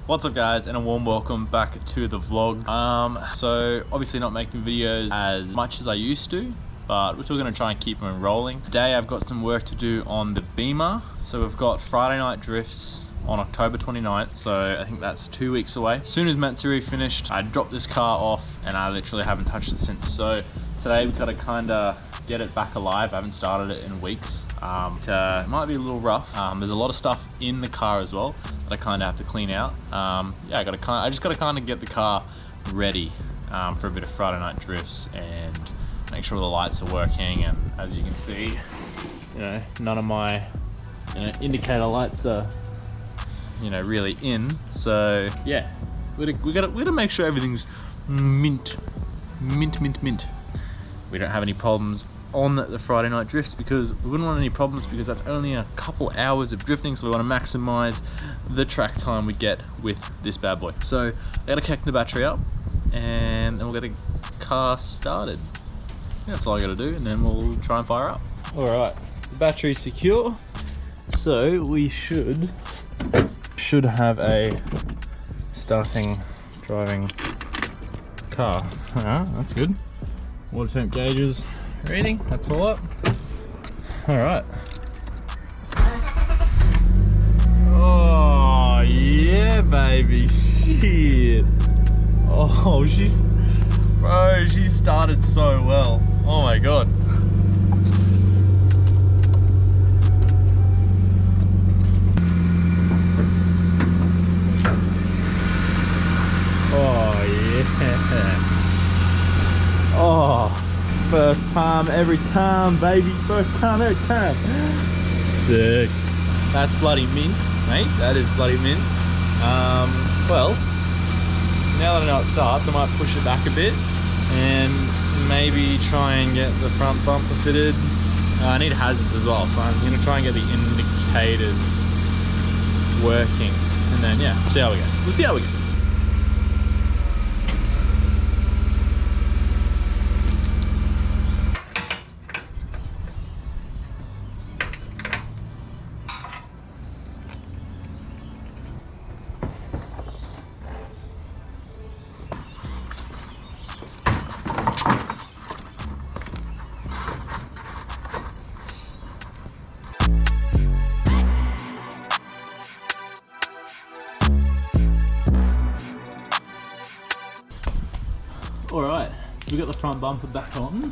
What's up guys, and a warm welcome back to the vlog. So obviously not making videos as much as I used to, but we're still going to try and keep them rolling. Today I've got some work to do on the Beamer. So we've got Friday night drifts on October 29th, so I think that's 2 weeks away. As soon as Matsuri finished, I dropped this car off and I literally haven't touched it since. So today we've got to kind of get it back alive. I haven't started it in weeks. It might be a little rough. There's a lot of stuff in the car as well that I kind of have to clean out. Yeah, I just got to kind of get the car ready for a bit of Friday night drifts and make sure the lights are working. And as you can see, none of my indicator lights are really in. So yeah, we gotta make sure everything's mint. We don't have any problems on the Friday night drifts, because we wouldn't want any problems, because that's only a couple hours of drifting, so we want to maximize the track time we get with this bad boy. So I gotta connect the battery up and then we'll get the car started. That's all I gotta do, and then we'll try and fire up. All right, the battery's secure, so we should have a starting driving car. That's good. Water temp gauges reading, that's all up. All right. Oh yeah, baby. Shit. Oh, she started so well. Oh my god. Oh yeah. Oh. First time, every time, baby. First time, every time. Sick. That's bloody mint, mate. That is bloody mint. Well, now that I know it starts, I might push it back a bit and maybe try and get the front bumper fitted. I need hazards as well, so I'm gonna try and get the indicators working, and then yeah, see how we go. We'll see how we go. Alright, so we got the front bumper back on.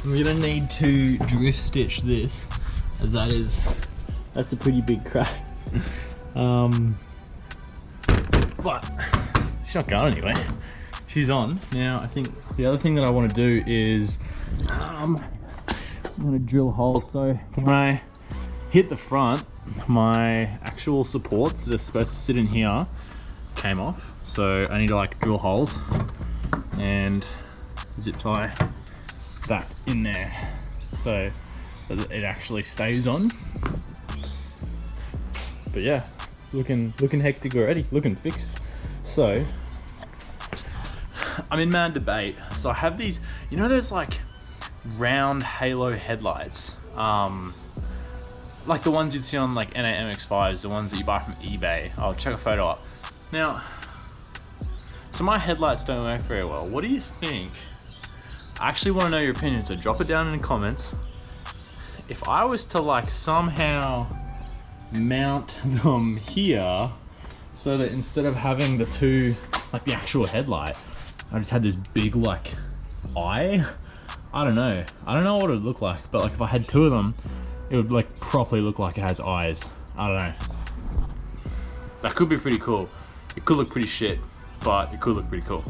We're gonna need to drift stitch this, as that's a pretty big crack. But she's not going anywhere. She's on. Now I think the other thing that I want to do is I'm gonna drill holes. So when I hit the front, my actual supports that are supposed to sit in here came off. So I need to drill holes and zip tie that in there so that it actually stays on. But yeah, looking hectic already, looking fixed. So I'm in mad debate. So I have these, those round halo headlights, like the ones you'd see on N8 MX-5s, the ones that you buy from eBay. I'll check a photo up now. So my headlights don't work very well. What do you think? I actually want to know your opinion, so drop it down in the comments. If I was to somehow mount them here, so that instead of having the two, the actual headlight, I just had this big eye. I don't know what it would look like, but if I had two of them, it would properly look like it has eyes. I don't know. That could be pretty cool. It could look pretty shit, but it could look pretty cool.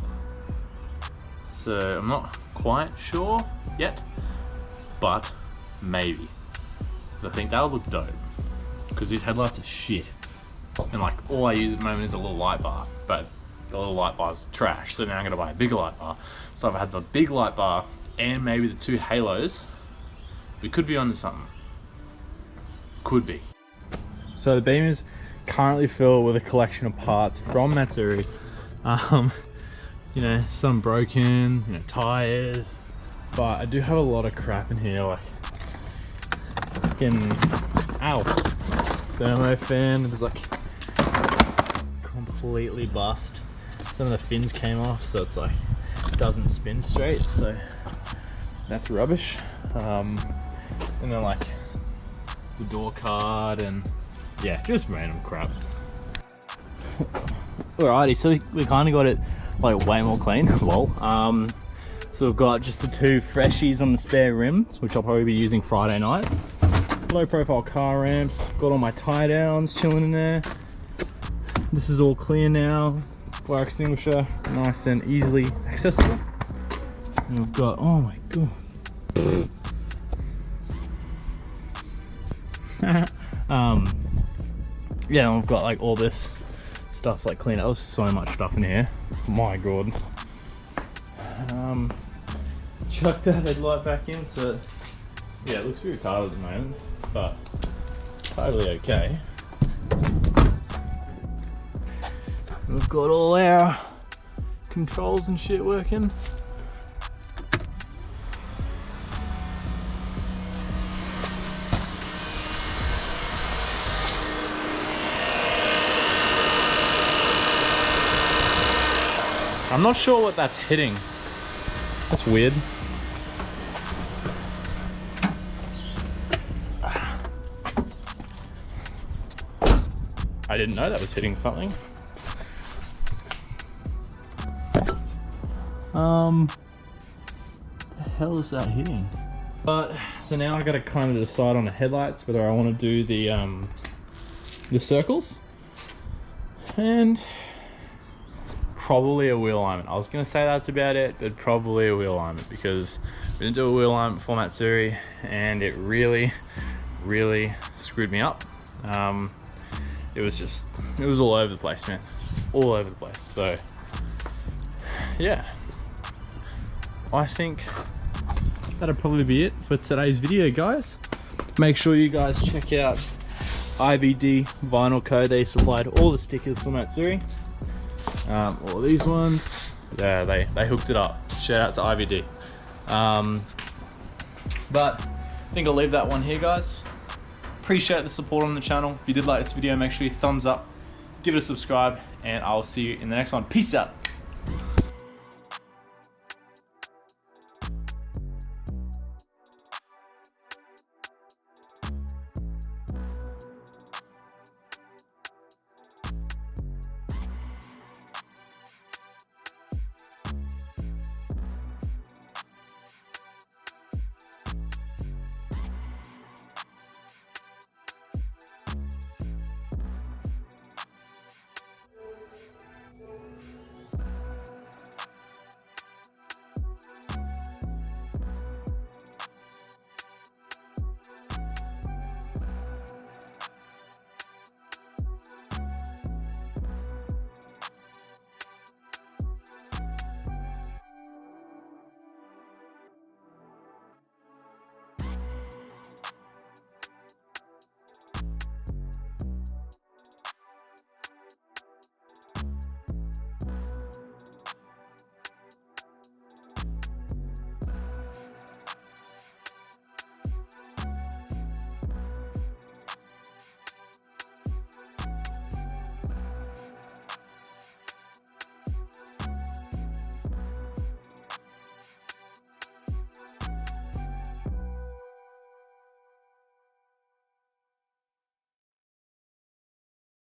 So I'm not quite sure yet, but maybe. I think that'll look dope, because these headlights are shit, and all I use at the moment is a little light bar, but the little light bar's trash. So now I'm gonna buy a bigger light bar. So if I had the big light bar and maybe the two halos, we could be onto something. Could be. So the beam is currently filled with a collection of parts from Matsuri. Some broken, tires, but I do have a lot of crap in here, fucking thermo fan. There's completely bust. Some of the fins came off, so it's like it doesn't spin straight, so that's rubbish. And then like the door card and yeah, just random crap. Alrighty, so we kind of got it like way more clean. Well, so we've got just the 2 freshies on the spare rims, which I'll probably be using Friday night. Low profile car ramps, got all my tie downs chilling in there. This is all clear now. Fire extinguisher, nice and easily accessible. And we've got, oh my god. Yeah, and we've got like all this stuff's like clean. There was so much stuff in here. My god. Chuck that headlight back in, so yeah, it looks pretty retarded at the moment, but totally okay. We've got all our controls and shit working. I'm not sure what that's hitting. That's weird. I didn't know that was hitting something. The hell is that hitting? But so now I gotta kind of decide on the headlights whether I want to do the circles and probably a wheel alignment. I was gonna say that's about it, but probably a wheel alignment because we didn't do a wheel alignment before Matsuri and it really screwed me up. It was all over the place, man. All over the place. So yeah, I think that'll probably be it for today's video, guys. Make sure you guys check out IBD Vinyl Co. They supplied all the stickers for Matsuri. All these ones, yeah, they hooked it up. Shout out to IBD. But I think I'll leave that one here, guys. Appreciate the support on the channel. If you did like this video, make sure you thumbs up, give it a subscribe, and I'll see you in the next one. Peace out.